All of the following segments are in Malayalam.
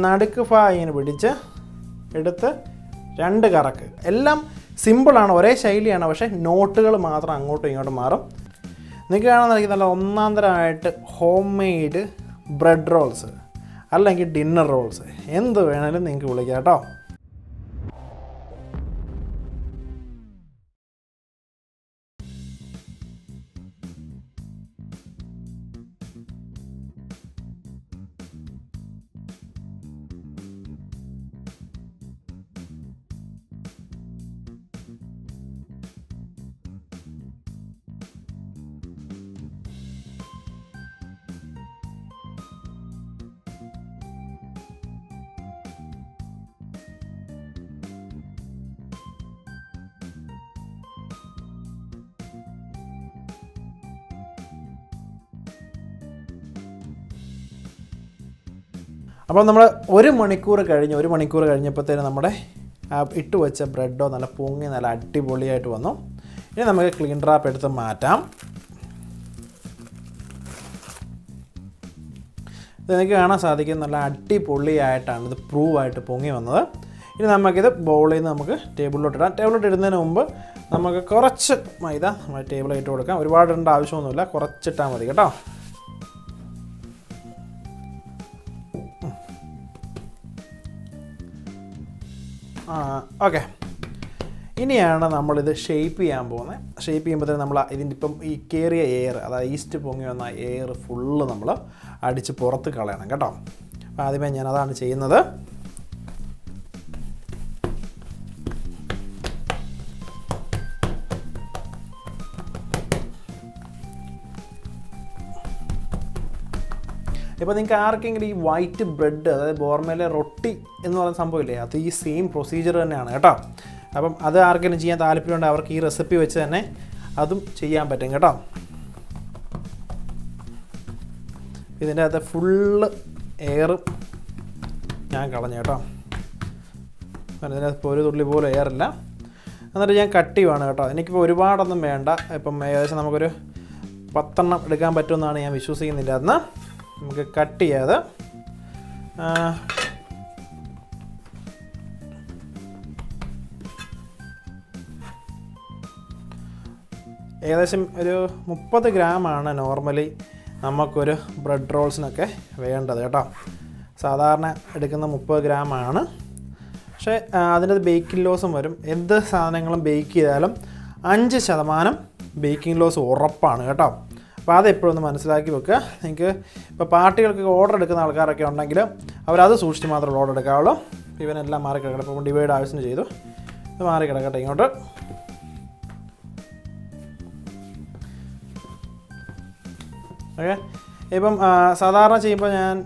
നടുക്ക് ഇങ്ങനെ പിടിച്ച് എടുത്ത് 2 കറക്ക്. എല്ലാം സിമ്പിളാണ്, ഒരേ ശൈലിയാണ്, പക്ഷേ നോട്ടുകൾ മാത്രം അങ്ങോട്ടും ഇങ്ങോട്ടും മാറും. നിങ്ങൾക്ക് കാണാൻ നല്ല ഒന്നാന്തരമായിട്ട് ഹോം മെയ്ഡ് ബ്രെഡ് റോൾസ് അല്ലെങ്കിൽ ഡിന്നർ റോൾസ് എന്ത് വേണേലും നിങ്ങൾക്ക് വിളിക്കാം കേട്ടോ. അപ്പോൾ നമ്മൾ 1 മണിക്കൂർ കഴിഞ്ഞപ്പോഴത്തേനും നമ്മുടെ ഇട്ട് വെച്ച ബ്രെഡോ നല്ല പൊങ്ങി നല്ല അടിപൊളിയായിട്ട് വന്നു. ഇനി നമുക്ക് ക്ലീൻ റാപ്പ് എടുത്ത് മാറ്റാം. ഇത് എനിക്ക് കാണാൻ സാധിക്കും, നല്ല അടിപൊളിയായിട്ടാണ് ഇത് പ്രൂവായിട്ട് പൊങ്ങി വന്നത്. ഇനി നമുക്കിത് ബൗളിൽ നിന്ന് നമുക്ക് ടേബിളിലോട്ട് ഇടാം. ടേബിളിലോട്ട് ഇടുന്നതിന് മുമ്പ് നമുക്ക് കുറച്ച് മൈദ നമ്മൾ ടേബിളിൽ ഇട്ട് കൊടുക്കാം. ഒരുപാട് ഇടേണ്ട ആവശ്യമൊന്നുമില്ല, കുറച്ചിട്ടാൽ മതി കേട്ടോ. ഓക്കെ, ഇനിയാണ് നമ്മളിത് ഷേപ്പ് ചെയ്യാൻ പോകുന്നത്. ഷേപ്പ് ചെയ്യുമ്പോഴത്തേന് നമ്മൾ ഇതിൻ്റെ ഇപ്പം ഈ കയറിയ എയർ, അതായത് ഈസ്റ്റ് പൊങ്ങി വന്ന എയർ ഫുള്ള് നമ്മൾ അടിച്ച് പുറത്ത് കളയണം കേട്ടോ. അപ്പോൾ ആദ്യമേ ഞാനതാണ് ചെയ്യുന്നത്. ഇപ്പോൾ നിങ്ങൾക്ക് ആർക്കെങ്കിലും ഈ വൈറ്റ് ബ്രെഡ്, അതായത് ബോർമയിലെ റൊട്ടി എന്ന് പറയുന്ന സംഭവമില്ലേ, അത് ഈ സെയിം പ്രൊസീജിയർ തന്നെയാണ് കേട്ടോ. അപ്പം അത് ആർക്കെങ്കിലും ചെയ്യാൻ താല്പര്യമുണ്ട് അവർക്ക് ഈ റെസിപ്പി വെച്ച് തന്നെ അതും ചെയ്യാൻ പറ്റും കേട്ടോ. ഇതിൻ്റെ അകത്ത് ഫുള്ള് എയറും ഞാൻ കളഞ്ഞു കേട്ടോ. ഇതിനകത്ത് ഒരു തുള്ളി പോലും എയറില്ല. എന്നിട്ട് ഞാൻ കട്ട് ചെയ്യുവാണ് കേട്ടോ. എനിക്കിപ്പോൾ ഒരുപാടൊന്നും വേണ്ട. ഇപ്പം ഏകദേശം നമുക്കൊരു 10 എണ്ണം എടുക്കാൻ പറ്റുമെന്നാണ് ഞാൻ വിശ്വസിക്കുന്നില്ല. അന്ന് നമുക്ക് കട്ട് ചെയ്യാതെ ഏകദേശം ഒരു 30 ഗ്രാമാണ് നോർമലി നമുക്കൊരു ബ്രെഡ് റോൾസിനൊക്കെ വേണ്ടത് കേട്ടോ. സാധാരണ എടുക്കുന്ന 30 ഗ്രാമാണ്. പക്ഷേ അതിൻ്റെ ബേക്കിംഗ് ലോസും വരും. എന്ത് സാധനങ്ങളും ബേക്ക് ചെയ്താലും 5% ബേക്കിംഗ് ലോസ് ഉറപ്പാണ് കേട്ടോ. അപ്പോൾ അതെപ്പോഴും ഒന്ന് മനസ്സിലാക്കി വെക്കുക. നിങ്ങൾക്ക് ഇപ്പോൾ പാർട്ടികൾക്ക് ഓർഡർ എടുക്കുന്ന ആൾക്കാരൊക്കെ ഉണ്ടെങ്കിൽ അവരത് സൂക്ഷിച്ച് മാത്രമേ ഓർഡർ എടുക്കാവുള്ളൂ. ഇവനെല്ലാം മാറിക്കിടക്കട്ടെ. ഇപ്പോൾ ഡിവൈഡ് ആവശ്യം ചെയ്തു, ഇത് മാറിക്കിടക്കട്ടെ ഇങ്ങോട്ട്. ഓക്കെ, ഇപ്പം സാധാരണ ചെയ്യുമ്പോൾ ഞാൻ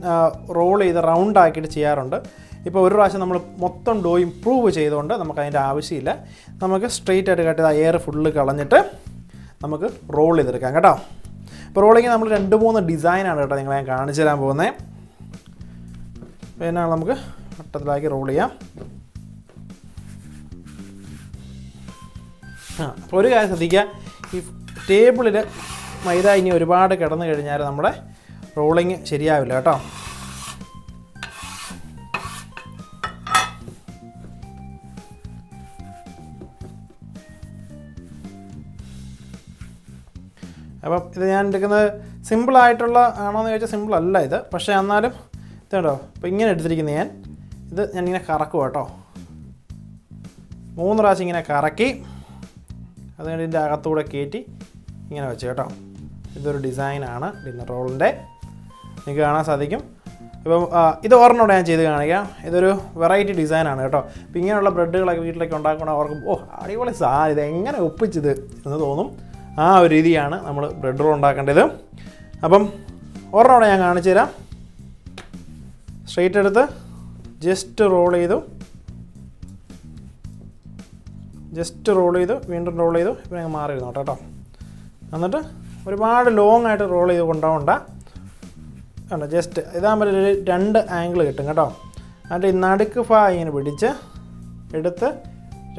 റോൾ ചെയ്ത് റൗണ്ട് ആക്കിയിട്ട് ചെയ്യാറുണ്ട്. ഇപ്പോൾ ഒരു പ്രാവശ്യം നമ്മൾ മൊത്തം ഡോ ഇംപ്രൂവ് ചെയ്തുകൊണ്ട് നമുക്ക് അതിൻ്റെ ആവശ്യമില്ല. നമുക്ക് സ്ട്രെയിറ്റ് ആയിട്ട് കട്ട് ചെയ്ത് എയർ ഫുള്ള് കളഞ്ഞിട്ട് നമുക്ക് റോൾ ചെയ്തെടുക്കാം കേട്ടോ. ഇപ്പോൾ റോളിങ് നമ്മൾ 2-3 ഡിസൈനാണ് കേട്ടോ നിങ്ങളെ ഞാൻ കാണിച്ചു തരാൻ പോകുന്നത്. പിന്നെ നമുക്ക് വട്ടത്തിലാക്കി റോൾ ചെയ്യാം. അപ്പോൾ ഒരു കാര്യം ശ്രദ്ധിക്കുക, ഈ ടേബിളിൽ മൈദ ഇനി ഒരുപാട് കിടന്നു കഴിഞ്ഞാൽ നമ്മുടെ റോളിങ് ശരിയാവില്ല കേട്ടോ. അപ്പം ഇത് ഞാൻ എടുക്കുന്നത് സിമ്പിളായിട്ടുള്ള ആണോയെന്ന് ചോദിച്ചാൽ സിമ്പിളല്ല ഇത്. പക്ഷേ എന്നാലും ഇത് കേട്ടോ, അപ്പോൾ ഇങ്ങനെ എടുത്തിരിക്കുന്നത് ഞാനിങ്ങനെ കറക്കും കേട്ടോ. 3 പ്രാവശ്യം ഇങ്ങനെ കറക്കി അത് കഴിഞ്ഞ് ഇതിൻ്റെ അകത്തൂടെ കയറ്റി ഇങ്ങനെ വെച്ച് കേട്ടോ. ഇതൊരു ഡിസൈനാണ് ഡിന്നർ റോളിൻ്റെ, നിങ്ങൾക്ക് കാണാൻ സാധിക്കും. ഇപ്പം ഇത് ഓർമ്മയോടെ ഞാൻ ചെയ്ത് കാണിക്കാം. ഇതൊരു വെറൈറ്റി ഡിസൈനാണ് കേട്ടോ. അപ്പോൾ ഇങ്ങനെയുള്ള ബ്രെഡുകളൊക്കെ വീട്ടിലേക്ക് ഉണ്ടാക്കുമ്പോൾ ഓർക്കും, ഓ അടിപൊളി സാധനം, ഇത് എങ്ങനെ ഒപ്പിച്ചത് എന്ന് തോന്നും. ആ ഒരു രീതിയാണ് നമ്മൾ ബ്രെഡ് റോൾ ഉണ്ടാക്കേണ്ടത്. അപ്പം ഒരെണ്ണോടെ ഞാൻ കാണിച്ചു തരാം. സ്ട്രെയിറ്റ് എടുത്ത് ജസ്റ്റ് റോൾ ചെയ്തു, വീണ്ടും റോൾ ചെയ്തു. ഇപ്പം ഞങ്ങൾ മാറി ഇരുന്നോട്ടെ കേട്ടോ. എന്നിട്ട് ഒരുപാട് ലോങ് ആയിട്ട് റോൾ ചെയ്ത് കൊണ്ടുപോകണ്ട. കണ്ടോ, ജസ്റ്റ് ഇതാകുമ്പോൾ 2 ആംഗിൾ കിട്ടും കേട്ടോ. എന്നിട്ട് ഈ നടുക്ക് ഇങ്ങനെ പിടിച്ച് എടുത്ത്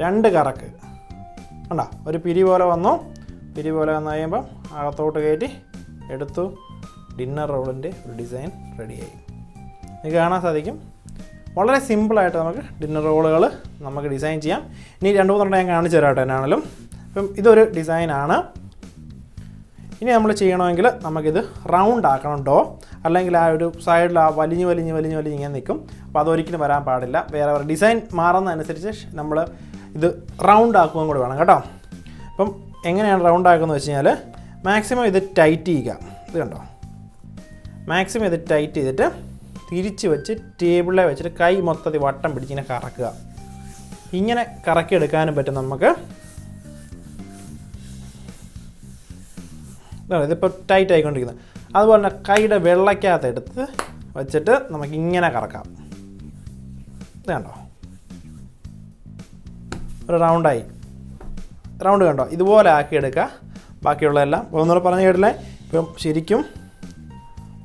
2 കറക്ക് കണ്ടോ, ഒരു പിരി പോലെ വന്നു. പിരി പോലെ വന്നു കഴിയുമ്പം അകത്തോട്ട് കയറ്റി എടുത്തു. ഡിന്നർ റോളിൻ്റെ ഒരു ഡിസൈൻ റെഡിയായി. നിങ്ങൾക്ക് കാണാൻ സാധിക്കും. വളരെ സിമ്പിളായിട്ട് നമുക്ക് ഡിന്നർ റോളുകൾ നമുക്ക് ഡിസൈൻ ചെയ്യാം. ഇനി 2-3 ഞാൻ കാണിച്ചു തരാം കേട്ടോ എന്നാണെങ്കിലും. അപ്പം ഇതൊരു ഡിസൈനാണ്. ഇനി നമ്മൾ ചെയ്യണമെങ്കിൽ നമുക്കിത് റൗണ്ട് ആക്കണം ഡോ, അല്ലെങ്കിൽ ആ ഒരു സൈഡിൽ ആ വലിഞ്ഞ് ഇങ്ങനെ നിൽക്കും. അപ്പോൾ അതൊരിക്കലും വരാൻ പാടില്ല. വേറെ ഡിസൈൻ മാറുന്നതനുസരിച്ച് നമ്മൾ ഇത് റൗണ്ട് ആക്കുകയും കൂടി വേണം കേട്ടോ. അപ്പം എങ്ങനെയാണ് റൗണ്ട് ആക്കുന്നത് വെച്ച് കഴിഞ്ഞാൽ മാക്സിമം ഇത് ടൈറ്റ് ചെയ്യുക. ഇത് കണ്ടോ, മാക്സിമം ഇത് ടൈറ്റ് ചെയ്തിട്ട് തിരിച്ച് വെച്ച് ടേബിളിൽ വെച്ചിട്ട് കൈ മൊത്തത്തിൽ വട്ടം പിടിച്ചിങ്ങനെ കറക്കുക. ഇങ്ങനെ കറക്കിയെടുക്കാനും പറ്റും നമുക്ക്. ഇതിപ്പോൾ ടൈറ്റ് ആയിക്കൊണ്ടിരിക്കുന്നത്. അതുപോലെ തന്നെ കൈയുടെ വെള്ളയ്ക്കകത്ത് എടുത്ത് വെച്ചിട്ട് നമുക്കിങ്ങനെ കറക്കാം. ഇത് കണ്ടോ, ഒരു റൗണ്ടായി. റൗണ്ട് കണ്ടോ, ഇതുപോലെ ആക്കിയെടുക്കുക. ബാക്കിയുള്ളതെല്ലാം ഒന്നുകൂടെ പറഞ്ഞു കേട്ടില്ലേ. ഇപ്പം ശരിക്കും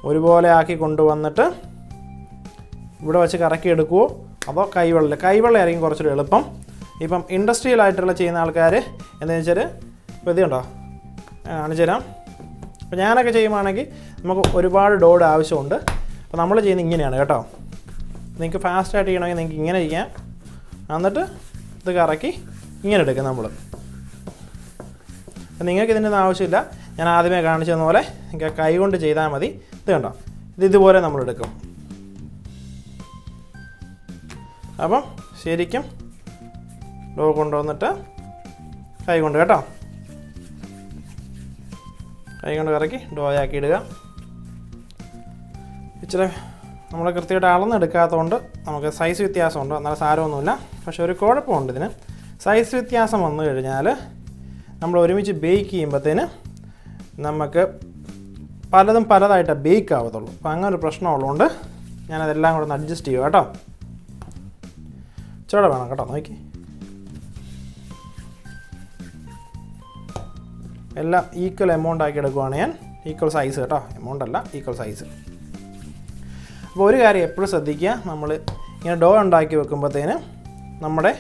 ഒരുപോലെ ആക്കി കൊണ്ടുവന്നിട്ട് ഇവിടെ വെച്ച് കറക്കിയെടുക്കുമോ അതോ കൈവെള്ളമായിരിക്കും കുറച്ചൊരു എളുപ്പം. ഇപ്പം ഇൻഡസ്ട്രിയലായിട്ടുള്ള ചെയ്യുന്ന ആൾക്കാർ എന്താണെന്ന് വെച്ചാൽ ഇപ്പോൾ ഇത് കണ്ടോ കാണിച്ചു തരാം. അപ്പോൾ ഞാനൊക്കെ ചെയ്യുവാണെങ്കിൽ നമുക്ക് ഒരുപാട് ഡോഡ് ആവശ്യമുണ്ട്. അപ്പോൾ നമ്മൾ ചെയ്യുന്നത് ഇങ്ങനെയാണ് കേട്ടോ. നിങ്ങൾക്ക് ഫാസ്റ്റായിട്ട് ചെയ്യണമെങ്കിൽ നിങ്ങൾക്ക് ഇങ്ങനെ ചെയ്യാം. എന്നിട്ട് ഇത് കറക്കി ഇങ്ങനെ എടുക്കാം നമ്മൾ. അപ്പം നിങ്ങൾക്ക് ഇതിൻ്റെ ഒന്നും ആവശ്യമില്ല. ഞാൻ ആദ്യമേ കാണിച്ചു തന്ന പോലെ നിങ്ങൾക്ക് കൈ കൊണ്ട് ചെയ്താൽ മതി. ഇത് കണ്ടോ, ഇതുപോലെ നമ്മളെടുക്കും. അപ്പം ശരിക്കും ഡോ കൊണ്ടുവന്നിട്ട് കൈ കൊണ്ട് കേട്ടോ, കൈ കൊണ്ട് കറക്കി ഡോ ആക്കി ഇടുക. ഇച്ചിരി നമ്മൾ കൃത്യമായിട്ട് അളന്നെടുക്കാത്തതുകൊണ്ട് നമുക്ക് സൈസ് വ്യത്യാസമുണ്ട്. എന്നാലും സാരമൊന്നുമില്ല. പക്ഷേ ഒരു കുഴപ്പമുണ്ട് ഇതിന്. സൈസ് വ്യത്യാസം വന്നു കഴിഞ്ഞാൽ നമ്മൾ ഒരുമിച്ച് ബേക്ക് ചെയ്യുമ്പോഴത്തേന് നമുക്ക് പലതും പലതായിട്ടാണ് ബേക്ക് ആവത്തുള്ളൂ. അപ്പോൾ അങ്ങനെ ഒരു പ്രശ്നമുള്ളതുകൊണ്ട് ഞാനതെല്ലാം കൂടെ ഒന്ന് അഡ്ജസ്റ്റ് ചെയ്യുക കേട്ടോ. ഇച്ചിരി വേണം കേട്ടോ, നോക്കി. എല്ലാം ഈക്വൽ എമൗണ്ട് ആക്കി എടുക്കുവാണ് ഞാൻ. ഈക്വൽ സൈസ് കേട്ടോ, എമൗണ്ട് അല്ല, ഈക്വൽ സൈസ്. അപ്പോൾ ഒരു കാര്യം എപ്പോഴും ശ്രദ്ധിക്കുക, നമ്മൾ ഇങ്ങനെ ഡോ ഉണ്ടാക്കി വെക്കുമ്പോഴത്തേന് നമ്മുടെ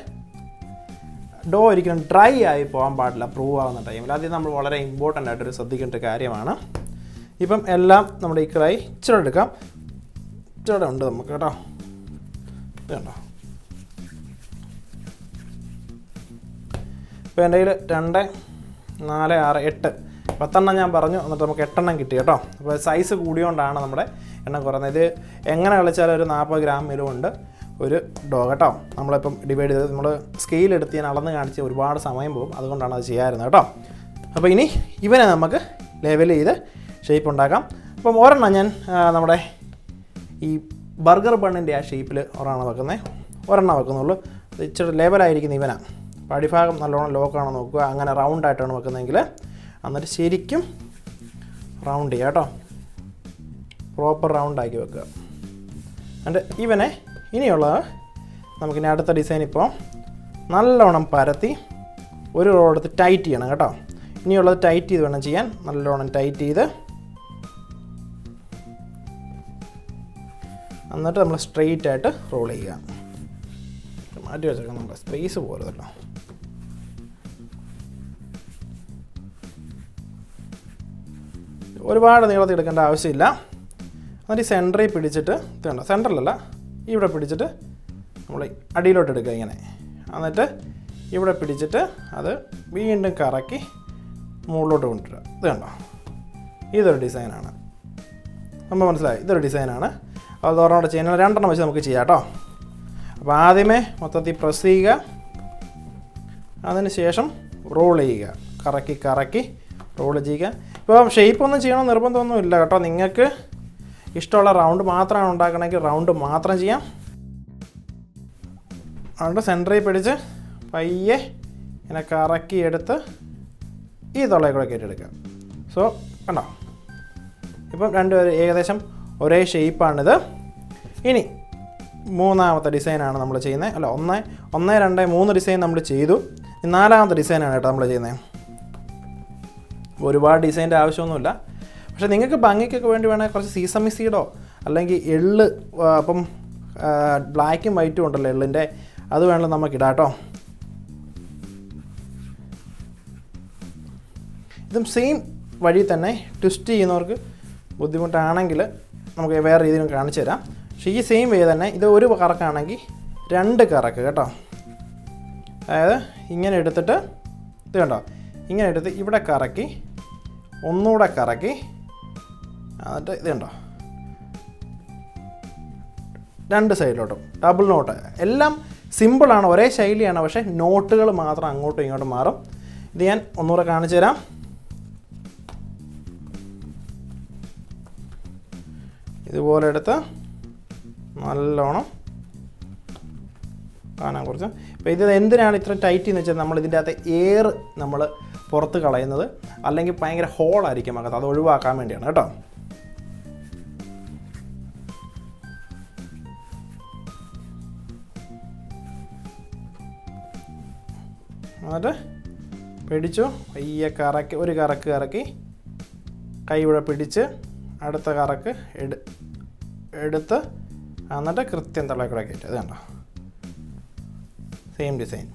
ഡോ ഒരിക്കലും ഡ്രൈ ആയി പോകാൻ പാടില്ല പ്രൂവ് ആവുന്ന ടൈമിൽ. അത് നമ്മൾ വളരെ ഇമ്പോർട്ടൻ്റ് ആയിട്ടൊരു ശ്രദ്ധിക്കേണ്ട ഒരു കാര്യമാണ്. ഇപ്പം എല്ലാം നമ്മുടെ ഈക്വലായി. ഇച്ചിരി എടുക്കാം, ഇച്ചിരി ഉണ്ട് നമുക്ക് കേട്ടോ. ഇത് കണ്ടോ, ഇപ്പോൾ എൻ്റെ കയ്യിൽ 2, 4, 6, 8 10 ഞാൻ പറഞ്ഞു. എന്നിട്ട് നമുക്ക് 8 കിട്ടി കേട്ടോ. അപ്പോൾ സൈസ് കൂടിയോണ്ടാണ് നമ്മുടെ എണ്ണം കുറഞ്ഞത്. ഇത് എങ്ങനെ കളിച്ചാലും ഒരു 40 ഗ്രാം ഉണ്ട് ഒരു ഡോ കേട്ടോ. നമ്മളിപ്പം ഡിവൈഡ് ചെയ്ത് നമ്മൾ സ്കെയിലെടുത്ത് ഞാൻ അളന്ന് കാണിച്ച് ഒരുപാട് സമയം പോകും. അതുകൊണ്ടാണ് അത് ചെയ്യാറുള്ളത് കേട്ടോ. അപ്പോൾ ഇനി ഇവനെ നമുക്ക് ലെവൽ ചെയ്ത് ഷേപ്പ് ഉണ്ടാക്കാം. അപ്പം ഒരെണ്ണം ഞാൻ നമ്മുടെ ഈ ബർഗർ ബണ്ണിൻ്റെ ആ ഷേപ്പിൽ ഒരെണ്ണം വെക്കുന്നുള്ളൂ. അത് ഇച്ചിരി ലെവലായിരിക്കുന്ന ഇവനാണ്. അപ്പോൾ അടിഭാഗം നല്ലോണം ലോക്കാണോ നോക്കുക. അങ്ങനെ റൗണ്ടായിട്ടാണ് വെക്കുന്നതെങ്കിൽ എന്നിട്ട് ശരിക്കും റൗണ്ട് ചെയ്യുക കേട്ടോ. പ്രോപ്പർ റൗണ്ടാക്കി വെക്കുക. എന്നിട്ട് ഇവനെ ഇനിയുള്ളത് നമുക്കിനി അടുത്ത ഡിസൈൻ ഇപ്പോൾ നല്ലോണം പരത്തി ഒരു റോൾ എടുത്ത് ടൈറ്റ് ചെയ്യണം കേട്ടോ. ഇനിയുള്ളത് ടൈറ്റ് ചെയ്ത് വേണം ചെയ്യാൻ. നല്ലോണം ടൈറ്റ് ചെയ്ത് എന്നിട്ട് നമ്മൾ സ്ട്രെയിറ്റ് ആയിട്ട് റോൾ ചെയ്യുക. മാറ്റി വെച്ചേക്കാം, നമ്മുടെ സ്പേസ് പോരുതല്ലോ. ഒരുപാട് നീളത്തിൽ എടുക്കേണ്ട ആവശ്യമില്ല. എന്നിട്ട് ഈ സെൻറ്ററിൽ പിടിച്ചിട്ട് ഇതുണ്ടോ, സെൻറ്ററിലല്ല ഇവിടെ പിടിച്ചിട്ട് നമ്മൾ അടിയിലോട്ട് എടുക്കുക ഇങ്ങനെ. എന്നിട്ട് ഇവിടെ പിടിച്ചിട്ട് അത് വീണ്ടും കറക്കി മുകളിലോട്ട് കൊണ്ടുവരിക. ഇത് കണ്ടോ, ഇതൊരു ഡിസൈനാണ്. നമ്മൾ മനസ്സിലായി, ഇതൊരു ഡിസൈനാണ്. അത് ഓർമ്മയോടെ ചെയ്യുന്നത് 2 വെച്ച് നമുക്ക് ചെയ്യാം കേട്ടോ. അപ്പോൾ ആദ്യമേ മൊത്തത്തിൽ പ്രസ് ചെയ്യുക, അതിന് ശേഷം റോൾ ചെയ്യുക. കറക്കി റോൾ ചെയ്യുക. ഇപ്പോൾ ഷേപ്പൊന്നും ചെയ്യണം നിർബന്ധമൊന്നും ഇല്ല കേട്ടോ. നിങ്ങൾക്ക് ഇഷ്ടമുള്ള റൗണ്ട് മാത്രമാണ് ഉണ്ടാക്കണമെങ്കിൽ റൗണ്ട് മാത്രം ചെയ്യാം. അതുകൊണ്ട് സെൻറ്ററിൽ പിടിച്ച് പയ്യെ ഇങ്ങനെ കറക്കി എടുത്ത് ഈ തൊള്ളയിൽ കൂടെ കയറ്റിയെടുക്കുക. സോ കണ്ടോ, ഇപ്പം രണ്ടുപേരും ഏകദേശം ഒരേ ഷേപ്പാണിത്. ഇനി 3ാമത്തെ ഡിസൈനാണ് നമ്മൾ ചെയ്യുന്നത്. അല്ല 1, 2, 3 ഡിസൈൻ നമ്മൾ ചെയ്തു. 4ാമത്തെ ഡിസൈനാണ് കേട്ടോ നമ്മൾ ചെയ്യുന്നത്. ഒരുപാട് ഡിസൈൻ്റെ ആവശ്യമൊന്നുമില്ല. പക്ഷേ നിങ്ങൾക്ക് ഭംഗിക്കൊക്കെ വേണ്ടി വേണമെങ്കിൽ കുറച്ച് സീസമി സീഡോ അല്ലെങ്കിൽ എള്ള്, അപ്പം ബ്ലാക്കും വൈറ്റും ഉണ്ടല്ലോ എള്ളിൻ്റെ, അത് വേണമെങ്കിൽ നമുക്കിടാം കേട്ടോ. ഇതും സെയിം വഴി തന്നെ ട്വിസ്റ്റ് ചെയ്യുന്നവർക്ക് ബുദ്ധിമുട്ടാണെങ്കിൽ നമുക്ക് വേറെ രീതിയിലും കാണിച്ചു തരാം. പക്ഷേ ഈ സെയിം വേ തന്നെ ഇത് ഒരു കറക്കാണെങ്കിൽ 2 കറക്ക് കേട്ടോ. അതായത് ഇങ്ങനെ എടുത്തിട്ട് ഇത് കണ്ടോ, ഇങ്ങനെ എടുത്ത് ഇവിടെ കറക്കി ഒന്നുകൂടെ കറക്കി എന്നിട്ട് ഇത് കണ്ടോ 2 സൈഡിലോട്ടും ഡബിൾ നോട്ട്. എല്ലാം സിമ്പിളാണ്, ഒരേ ശൈലിയാണ്, പക്ഷേ നോട്ടുകൾ മാത്രം അങ്ങോട്ടും ഇങ്ങോട്ടും മാറും. ഇത് ഞാൻ ഒന്നുകൂടെ കാണിച്ചു തരാം. ഇതുപോലെ എടുത്ത് നല്ലോണം കാണാൻ കുറച്ച്. അപ്പോൾ ഇത് എന്തിനാണ് ഇത്ര ടൈറ്റ് എന്ന് വെച്ചാൽ നമ്മൾ ഇതിൻ്റെ അകത്ത് എയർ നമ്മൾ പുറത്ത് കളയുന്നത്, അല്ലെങ്കിൽ ഭയങ്കര ഹോളായിരിക്കും അകത്ത്, അത് ഒഴിവാക്കാൻ വേണ്ടിയാണ് കേട്ടോ. എന്നിട്ട് പിടിച്ചു പയ്യെ കറക്കി, ഒരു കറക്ക് കറക്കി കൈ ഇവിടെ പിടിച്ച് അടുത്ത കറക്ക് എടുത്ത് എന്നിട്ട് കൃത്യം തള്ളക്കൂടെ കയറ്റി. അത് കണ്ടോ, സെയിം ഡിസൈൻ.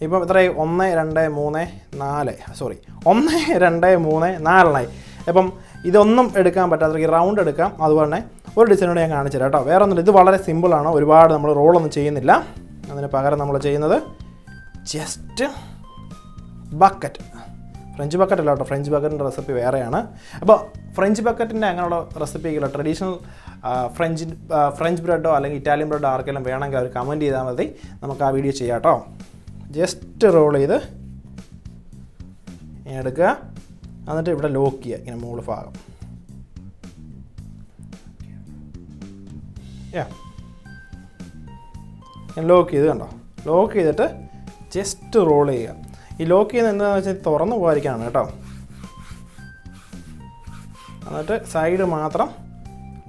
ഇപ്പം ഇത്രയും 1 2 3 4 സോറി 1 2 3 4 അപ്പം ഇതൊന്നും എടുക്കാൻ പറ്റാത്ത റൗണ്ട് എടുക്കാം. അതുപോലെ തന്നെ ഒരു ഡിസൈനോട് ഞാൻ കാണിച്ചു തരാം കേട്ടോ. വേറെ ഒന്നുമില്ല, ഇത് വളരെ സിമ്പിളാണ്, ഒരുപാട് നമ്മൾ റോളൊന്നും ചെയ്യുന്നില്ല. അതിന് പകരം നമ്മൾ ചെയ്യുന്നത് ജസ്റ്റ് ബക്കറ്റ്, ഫ്രഞ്ച് ബക്കറ്റ് അല്ല കേട്ടോ, ഫ്രഞ്ച് ബക്കറ്റിൻ്റെ റെസിപ്പി വേറെയാണ്. അപ്പോൾ ഫ്രഞ്ച് ബക്കറ്റിൻ്റെ അങ്ങനെയുള്ള റെസിപ്പികളോ ട്രഡീഷണൽ ഫ്രഞ്ച് ബ്രെഡോ അല്ലെങ്കിൽ ഇറ്റാലിയൻ ബ്രെഡോ ആർക്കെങ്കിലും വേണമെങ്കിൽ അവർ കമൻറ്റ് ചെയ്താൽ മതി, നമുക്ക് ആ വീഡിയോ ചെയ്യാം കേട്ടോ. ജസ്റ്റ് റോൾ ചെയ്ത് എടുക്കുക, എന്നിട്ട് ഇവിടെ ലോക്ക് ചെയ്യുക, ഇങ്ങനെ മുകൾ ഭാഗം. ഞാൻ ലോക്ക് ചെയ്ത് കണ്ടോ, ലോക്ക് ചെയ്തിട്ട് ജസ്റ്റ് റോൾ ചെയ്യുക. ഈ ലോക്ക് ചെയ്യുന്നത് എന്താണെന്ന് വെച്ചാൽ തുറന്നു പോകാതിരിക്കാനാണ് കേട്ടോ. എന്നിട്ട് സൈഡ് മാത്രം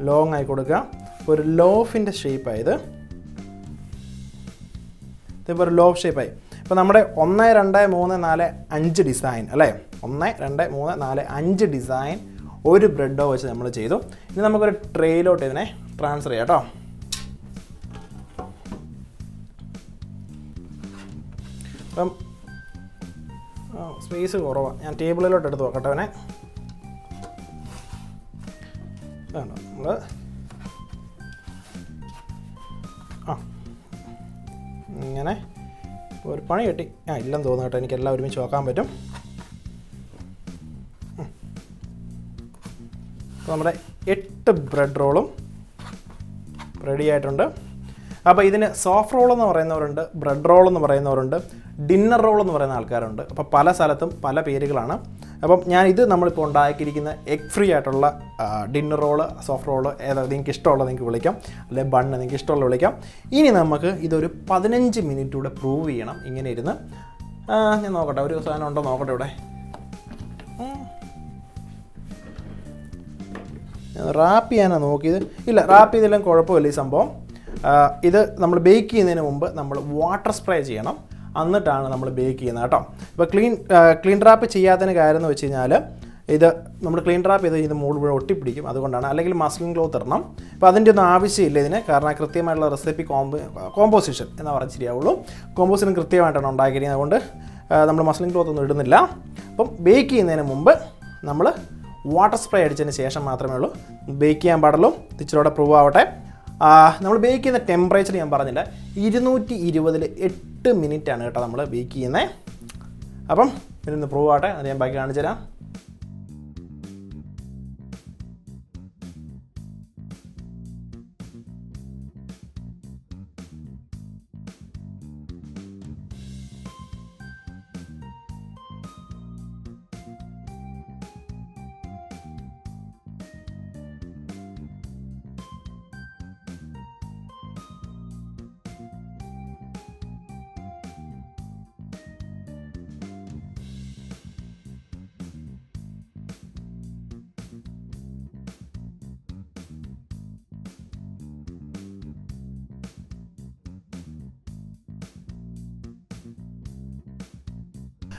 ലോങ് ആയി കൊടുക്കുക. ഒരു ലോഫിൻ്റെ ഷേപ്പായത്, ഇതിപ്പോൾ ഒരു ലോഫ് ഷേപ്പായി. ഇപ്പോൾ നമ്മുടെ 1 2 3 4 5 ഡിസൈൻ അല്ലേ, 1 2 3 4 5 ഡിസൈൻ ഒരു ബ്രെഡോ വെച്ച് നമ്മൾ ചെയ്തു. ഇനി നമുക്കൊരു ട്രേയിലോട്ട് ഇതിനെ ട്രാൻസ്ഫർ ചെയ്യാം കേട്ടോ. അപ്പം സ്പേസ് കുറവാണ്, ഞാൻ ടേബിളിലോട്ട് എടുത്ത് നോക്കട്ടെ അവനെ. വേണ്ട, നമ്മൾ ഇങ്ങനെ ഒരു പണി കിട്ടി. ഇല്ലെന്ന് തോന്നുന്നു കേട്ടോ, എനിക്കെല്ലാം ഒരുമിച്ച് നോക്കാൻ പറ്റും. അപ്പോൾ നമ്മുടെ 8 ബ്രെഡ് റോളും റെഡി ആയിട്ടുണ്ട്. അപ്പോൾ ഇതിന് സോഫ്റ്റ് റോൾ എന്ന് പറയുന്നവരുണ്ട്, ബ്രെഡ് റോൾ എന്ന് പറയുന്നവരുണ്ട്, ഡിന്നർ റോൾ എന്ന് പറയുന്ന ആൾക്കാരുണ്ട്. അപ്പോൾ പല സ്ഥലത്തും പല പേരുകളാണ്. അപ്പം ഇത് നമ്മളിപ്പോൾ ഉണ്ടാക്കിയിരിക്കുന്ന എഗ് ഫ്രീ ആയിട്ടുള്ള ഡിന്നർ റോള്, സോഫ്റ്റ് റോള്, ഏതാ നിങ്ങൾക്ക് ഇഷ്ടമുള്ളത് നിങ്ങൾക്ക് വിളിക്കാം, അല്ലെങ്കിൽ ബണ്ണ് നിങ്ങൾക്ക് ഇഷ്ടമുള്ള വിളിക്കാം. ഇനി നമുക്ക് ഇതൊരു 15 മിനിറ്റ് കൂടെ പ്രൂവ് ചെയ്യണം ഇങ്ങനെ ഇരുന്ന്. ഞാൻ നോക്കട്ടെ, ഒരു സാധനം ഉണ്ടോ നോക്കട്ടെ ഇവിടെ. റാപ്പ് ചെയ്യാനാണ് നോക്കിയത്, ഇല്ല റാപ്പ് ചെയ്തെല്ലാം കുഴപ്പമില്ല ഈ സംഭവം. ഇത് നമ്മൾ ബേക്ക് ചെയ്യുന്നതിന് മുമ്പ് നമ്മൾ വാട്ടർ സ്പ്രേ ചെയ്യണം, എന്നിട്ടാണ് നമ്മൾ ബേക്ക് ചെയ്യുന്നത് കേട്ടോ. ഇപ്പോൾ ക്ലീൻ റാപ്പ് ചെയ്യാത്തതിന് കാര്യം എന്ന് വെച്ച് കഴിഞ്ഞാൽ ഇത് നമ്മൾ ക്ലീൻ റാപ്പ് ചെയ്ത് ഇത് മുകളിൽ ഒട്ടിപ്പിടിക്കും, അതുകൊണ്ടാണ്. അല്ലെങ്കിൽ മസ്ലിൻ ക്ലോത്ത് ഇടണം. അപ്പോൾ അതിൻ്റെ ഒന്നും ആവശ്യമില്ല ഇതിന്, കാരണം കൃത്യമായിട്ടുള്ള റെസിപ്പി കോമ്പോസിഷൻ എന്ന് പറഞ്ഞാൽ ശരിയാവുള്ളൂ. കോമ്പോസിഷൻ കൃത്യമായിട്ടാണ് ഉണ്ടാക്കിയിരിക്കുന്നത്, അതുകൊണ്ട് നമ്മൾ മസ്ലിൻ ക്ലോത്ത് ഒന്നും ഇടുന്നില്ല. അപ്പം ബേക്ക് ചെയ്യുന്നതിന് മുമ്പ് നമ്മൾ വാട്ടർ സ്പ്രേ അടിച്ചതിന് ശേഷം മാത്രമേ ഉള്ളൂ ബേക്ക് ചെയ്യാൻ പാടുള്ളൂ. ഇച്ചിരിയോടെ പ്രൂവ് ആവട്ടെ. നമ്മൾ ബേക്ക് ചെയ്യുന്ന ടെമ്പറേച്ചർ ഞാൻ പറഞ്ഞില്ല, 220-ൽ 8 മിനിറ്റാണ് കേട്ടോ നമ്മൾ ബേക്ക് ചെയ്യുന്നത്. അപ്പം ഇതിനൊന്ന് പ്രൂവ് ആവട്ടെ, അത് ഞാൻ ബാക്കി കാണിച്ചു തരാം.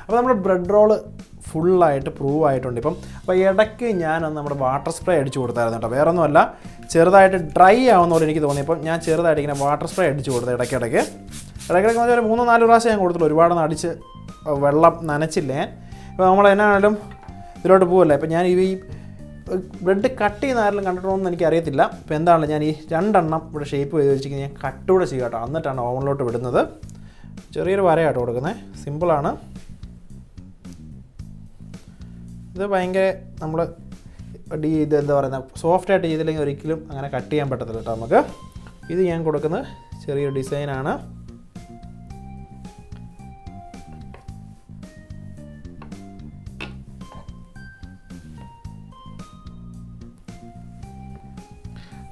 അപ്പോൾ നമ്മുടെ ബ്രെഡ് റോള് ഫുള്ളായിട്ട് പ്രൂവ് ആയിട്ടുണ്ട് ഇപ്പം. അപ്പോൾ ഇടയ്ക്ക് ഞാനൊന്ന് നമ്മുടെ വാട്ടർ സ്പ്രേ അടിച്ചു കൊടുത്തായിരുന്നു കേട്ടോ. വേറെ ഒന്നുമല്ല, ചെറുതായിട്ട് ഡ്രൈ ആവുന്ന പോലെ എനിക്ക് തോന്നിയപ്പോൾ ഞാൻ ചെറുതായിട്ട് ഇങ്ങനെ വാട്ടർ സ്പ്രേ അടിച്ചു കൊടുത്തു ഇടയ്ക്കിടയ്ക്ക് എന്ന് വെച്ചാൽ 3-4 പ്രാവശ്യം ഞാൻ കൊടുത്തുള്ളൂ, ഒരുപാടൊന്നും അടിച്ച് വെള്ളം നനച്ചില്ല ഞാൻ. ഇപ്പോൾ നമ്മൾ എന്നാണെങ്കിലും ഇതിലോട്ട് പോകല്ലേ. ഇപ്പോൾ ഞാൻ ഈ ബ്രെഡ് കട്ട് ചെയ്യുന്ന ആരെങ്കിലും കണ്ടിട്ടുണ്ടോയെന്ന് എനിക്കറിയത്തില്ല. അപ്പോൾ എന്താണല്ലോ ഞാൻ ഈ 2 എണ്ണം ഇവിടെ ഷേപ്പ് ചെയ്ത് വെച്ചിരിക്കുന്നത് ഞാൻ കട്ടൂടെ ചെയ്യുക കേട്ടോ. എന്നിട്ടാണ് ഓവനിലോട്ട് വിടുന്നത്. ചെറിയൊരു വരയാട്ടോ കൊടുക്കുന്നത്. സിമ്പിളാണ്. ഇത് ഭയങ്കര നമ്മൾ ഇത് എന്താ പറയുന്നത് സോഫ്റ്റായിട്ട് ചെയ്തില്ലെങ്കിൽ ഒരിക്കലും അങ്ങനെ കട്ട് ചെയ്യാൻ പറ്റത്തില്ല കേട്ടോ നമുക്ക്. ഇത് ഞാൻ കൊടുക്കുന്നത് ചെറിയൊരു ഡിസൈനാണ്.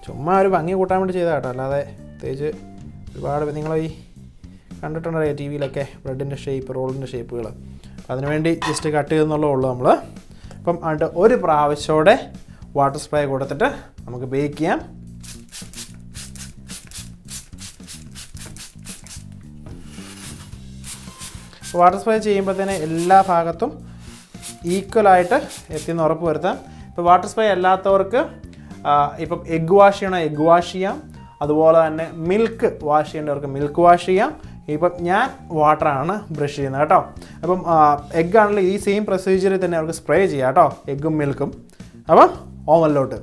ചുമ്മാ ഒരു ഭംഗി കൂട്ടാൻ വേണ്ടി ചെയ്താൽ കേട്ടോ, അല്ലാതെ പ്രത്യേകിച്ച് ഒരുപാട് നിങ്ങൾ ഈ കണ്ടിട്ടുണ്ടല്ലോ ടി വിയിലൊക്കെ ബ്രെഡിൻ്റെ ഷേപ്പ്, റോളിൻ്റെ ഷേപ്പുകൾ. അതിനുവേണ്ടി ജസ്റ്റ് കട്ട് ചെയ്തെന്നുള്ളേ ഉള്ളൂ നമ്മൾ. അപ്പം അത് ഒരു പ്രാവശ്യമോടെ വാട്ടർ സ്പ്രേ കൊടുത്തിട്ട് നമുക്ക് ബേക്ക് ചെയ്യാം. വാട്ടർ സ്പ്രേ ചെയ്യുമ്പോഴത്തേന് എല്ലാ ഭാഗത്തും ഈക്വലായിട്ട് എത്തിയെന്ന് ഉറപ്പ് വരുത്താം. ഇപ്പോൾ വാട്ടർ സ്പ്രേ അല്ലാത്തവർക്ക് ഇപ്പം എഗ്ഗ് വാഷ് ചെയ്യണം, എഗ്ഗ് വാഷ് ചെയ്യാം. അതുപോലെ തന്നെ മിൽക്ക് വാഷ് ചെയ്യേണ്ടവർക്ക് മിൽക്ക് വാഷ് ചെയ്യാം. ഇപ്പം ഞാൻ വാട്ടറാണ് ബ്രഷ് ചെയ്യുന്നത് കേട്ടോ. അപ്പം എഗ്ഗ് ആണെങ്കിൽ ഈ സെയിം പ്രൊസീജിയറിൽ തന്നെ അവർക്ക് സ്പ്രേ ചെയ്യാം കേട്ടോ, എഗ്ഗും മിൽക്കും. അപ്പം ഓവനിലോട്ട്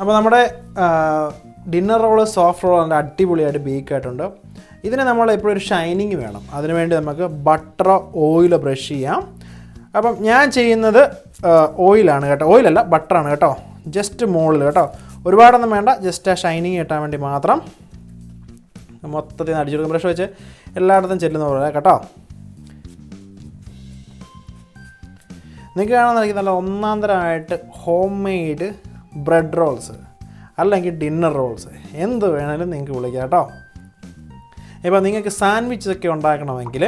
അപ്പോൾ നമ്മുടെ ഡിന്നർ റോള് സോഫ്റ്റ് റോൾ നല്ല അടിപൊളിയായിട്ട് ബേക്ക് ആയിട്ടുണ്ട്. ഇതിന് നമ്മൾ എപ്പോഴും ഒരു ഷൈനിങ് വേണം. അതിനുവേണ്ടി നമുക്ക് ബട്ടറോ ഓയിലോ ബ്രഷ് ചെയ്യാം. അപ്പം ഞാൻ ചെയ്യുന്നത് ഓയിലാണ് കേട്ടോ, ഓയിലല്ല ബട്ടറാണ് കേട്ടോ. ജസ്റ്റ് മുകളിൽ കേട്ടോ, ഒരുപാടൊന്നും വേണ്ട, ജസ്റ്റ് ആ ഷൈനിങ് കിട്ടാൻ വേണ്ടി മാത്രം മൊത്തത്തിൽ അടിച്ചെടുക്കും. ബ്രഷ് വെച്ച് എല്ലായിടത്തും ചെല്ലുന്ന പോലെ കേട്ടോ. നിങ്ങൾക്ക് കാണാമെന്ന് നല്ല ഒന്നാന്തരമായിട്ട് ഹോം മെയ്ഡ് ബ്രെഡ് റോൾസ് അല്ലെങ്കിൽ ഡിന്നർ റോൾസ് എന്ത് വേണമെങ്കിലും നിങ്ങൾക്ക് വിളിക്കാം കേട്ടോ. ഇപ്പോൾ നിങ്ങൾക്ക് സാൻഡ്വിച്ചൊക്കെ ഉണ്ടാക്കണമെങ്കിൽ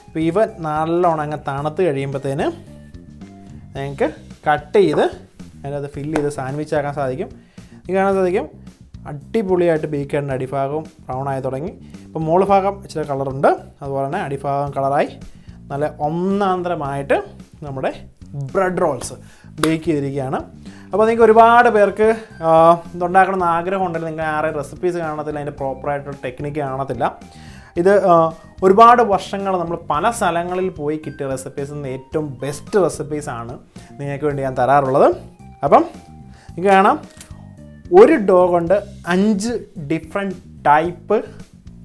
ഇപ്പോൾ ഇവ നല്ലോണം അങ്ങ് തണുത്ത് കഴിയുമ്പോഴത്തേന് നിങ്ങൾക്ക് കട്ട് ചെയ്ത് അതിനകത്ത് ഫില്ല് ചെയ്ത് സാൻഡ്വിച്ച് ആക്കാൻ സാധിക്കും. നിങ്ങൾക്ക് കാണാൻ സാധിക്കും അടിപൊളിയായിട്ട് ബേക്ക് ചെയ്യേണ്ട അടിഭാഗവും ബ്രൗൺ ആയി തുടങ്ങി. ഇപ്പോൾ മുകൾ ഭാഗം ഇച്ചിരി കളറുണ്ട്, അതുപോലെ തന്നെ അടിഭാഗം കളറായി നല്ല ഒന്നാന്തരമായിട്ട് നമ്മുടെ ബ്രെഡ് റോൾസ് ബേക്ക് ചെയ്തിരിക്കുകയാണ്. അപ്പോൾ നിങ്ങൾക്ക് ഒരുപാട് പേർക്ക് ഇതുണ്ടാക്കണമെന്ന് ആഗ്രഹം ഉണ്ടെങ്കിൽ നിങ്ങൾ ആരെ റെസിപ്പീസ് കാണത്തില്ല, അതിൻ്റെ പ്രോപ്പറായിട്ടുള്ള ടെക്നിക്ക് കാണത്തില്ല. ഇത് ഒരുപാട് വർഷങ്ങൾ നമ്മൾ പല സ്ഥലങ്ങളിൽ പോയി കിട്ടിയ റെസിപ്പീസിൽ നിന്ന് ഏറ്റവും ബെസ്റ്റ് റെസിപ്പീസാണ് നിങ്ങൾക്ക് വേണ്ടി ഞാൻ തരാറുള്ളത്. അപ്പം നിങ്ങൾക്ക് കാണാം ഒരു ഡോ കൊണ്ട് 5 ഡിഫറെൻറ്റ് ടൈപ്പ്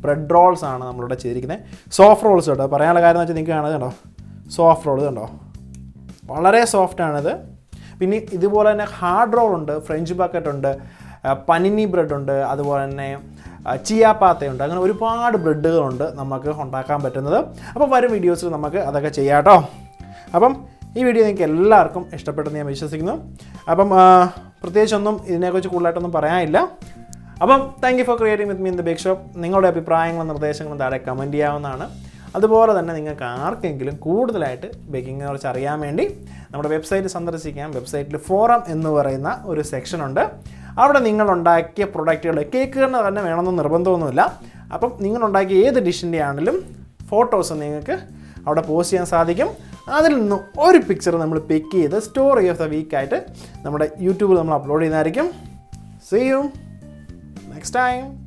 ബ്രെഡ് റോൾസ് ആണ് നമ്മളിവിടെ ചെയ്തിരിക്കുന്നത്. സോഫ്റ്റ് റോൾസ് കേട്ടോ. പറയാനുള്ള കാര്യം എന്ന് വെച്ചാൽ നിങ്ങൾക്ക് കാണുന്നത് കണ്ടോ, സോഫ്റ്റ് റോൾ കണ്ടോ, വളരെ സോഫ്റ്റാണിത്. പിന്നെ ഇതുപോലെ തന്നെ ഹാർഡ് റോൾ ഉണ്ട്, ഫ്രഞ്ച് ബക്കറ്റ് ഉണ്ട്, പനിനി ബ്രെഡ് ഉണ്ട്, അതുപോലെ തന്നെ ചിയാപ്പാത്തയുണ്ട്. അങ്ങനെ ഒരുപാട് ബ്രെഡുകളുണ്ട് നമുക്ക് ഉണ്ടാക്കാൻ പറ്റുന്നത്. അപ്പോൾ വരും വീഡിയോസിൽ നമുക്ക് അതൊക്കെ ചെയ്യാം കേട്ടോ. അപ്പം ഈ വീഡിയോ നിങ്ങൾക്ക് എല്ലാവർക്കും ഇഷ്ടപ്പെട്ടെന്ന് ഞാൻ വിശ്വസിക്കുന്നു. അപ്പം പ്രത്യേകിച്ചൊന്നും ഇതിനെക്കുറിച്ച് കൂടുതലായിട്ടൊന്നും പറയാനില്ല. അപ്പം thank you for creating with me in the bake shop. നിങ്ങളുടെ അഭിപ്രായങ്ങളും നിർദ്ദേശങ്ങളും താഴെ കമൻറ്റ് ചെയ്യാവുന്നതാണ്. അതുപോലെ തന്നെ നിങ്ങൾക്ക് ആർക്കെങ്കിലും കൂടുതലായിട്ട് ബേക്കിങ്ങിനെ കുറിച്ച് അറിയാൻ വേണ്ടി നമ്മുടെ വെബ്സൈറ്റ് സന്ദർശിക്കാം. വെബ്സൈറ്റിൽ ഫോറം എന്ന് പറയുന്ന ഒരു സെക്ഷനുണ്ട്. അവിടെ നിങ്ങളുണ്ടാക്കിയ പ്രൊഡക്റ്റുകൾ, കേക്കുകൾ തന്നെ വേണമെന്ന് നിർബന്ധമൊന്നുമില്ല. അപ്പം നിങ്ങളുണ്ടാക്കിയ ഏത് ഡിഷിൻ്റെ ആണെങ്കിലും ഫോട്ടോസ് നിങ്ങൾക്ക് അവിടെ പോസ്റ്റ് ചെയ്യാൻ സാധിക്കും. അതിൽ നിന്ന് ഒരു പിക്ചർ നമ്മൾ പിക്ക് ചെയ്ത് സ്റ്റോറി ഓഫ് ദ വീക്കായിട്ട് നമ്മുടെ യൂട്യൂബിൽ നമ്മൾ അപ്ലോഡ് ചെയ്യുന്നതായിരിക്കും. See you next time.